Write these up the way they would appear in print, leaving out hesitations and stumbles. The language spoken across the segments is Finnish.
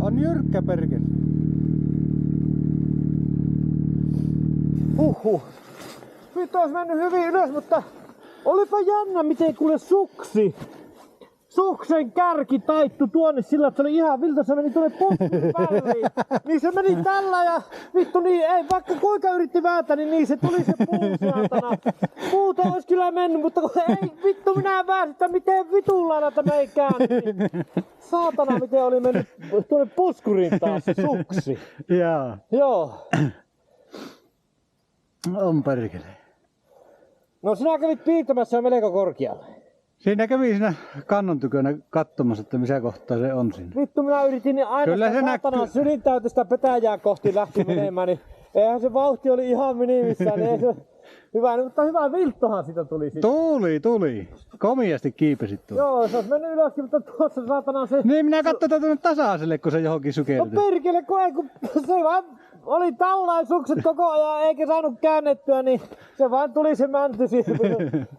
On jyrkkä perkele. Nyt olisi mennyt hyvin ylös, mutta olipa jännä miten kuule suksen kärki taittu tuonne sillä, että se oli ihan viltä, se meni tuonne poskun väliin. Niin se meni tällä ja vittu niin, ei vaikka kuinka yritti vääntää, niin se tuli se puu saatana. Puuta olisi kyllä mennyt, mutta ei vittu minä väänsin, että miten vitulla tämä ei käänny. Saatana miten oli mennyt tuonne puskuriin taas se suksi. Joo. On perkele. No sinä kävit piirtämässä jo melko korkealle. Siinä kävi siinä kannon tykönä katsomassa, että missä kohtaa se on siinä. Vittu minä yritin niin aina kyllä sitä saatana sydintäytöstä petäjää kohti lähti menemään, niin eihän se vauhti oli ihan minimissään, niin ei se hyvä, mutta hyvä vilttohan siitä tuli sitten. Tuli. Komiasti kiipesit tuolla. Joo, se olisi mennyt ylöskin, mutta tuossa saatana se... Niin minä katsoin tuonne tasaiselle, kun se johonkin sykertyi. No perkele, kun se vaan oli tällainen sukset koko ajan eikä saanut käännettyä, niin se vaan tuli se mänty siitä.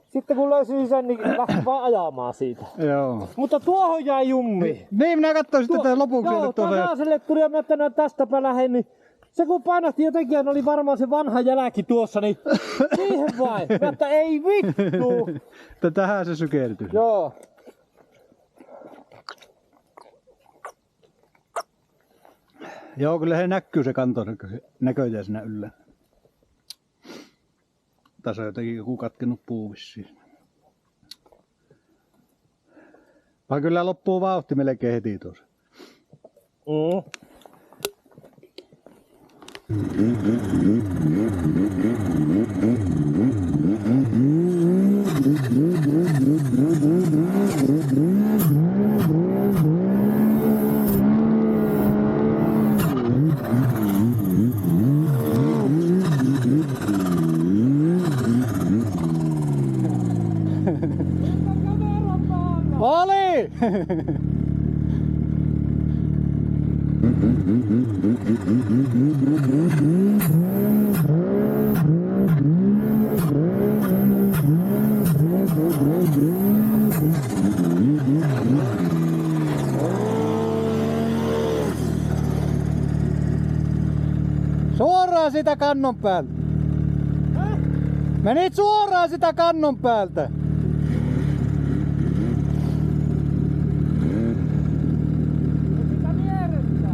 Sitten kun löysi sen, niin lähti vaan ajamaan siitä. Joo. Mutta tuohon jäi jummi. Niin minä katsoin sitten tämän lopuksi. Joo, tasaiselle tuli ja mä tänään tästäpä lähdin, niin se kun painahti jotenkin, oli varmaan se vanha jälki tuossa, niin siihen vain. Mutta ei vittu. Tähän se sykertyi. Joo. Joo, kyllä se näkyy se kanto näköjään siinä yllä. Tässä on jotenkin joku katkennut puu vissiin. Vaan kyllä loppuu vauhti melkein heti tuossa. Oli! Suoraan sitä kannon päältä. Menit suoraan sitä kannon päältä. Sitä vierettä.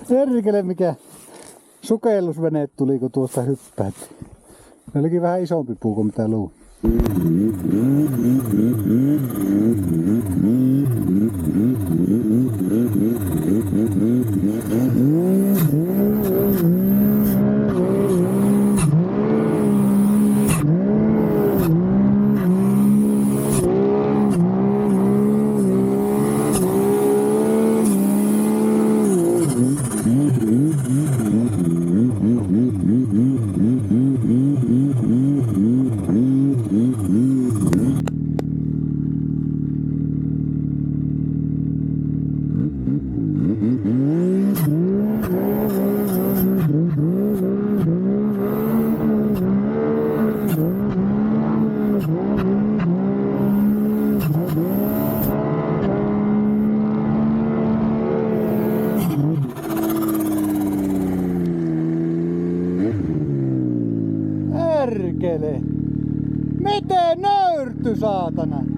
Erkele mikä sukellusvene tuli, kun tuosta hyppäät. Se olikin vähän isompi puu kuin mitä luulin. Perkele! Miten nöyrty, saatana?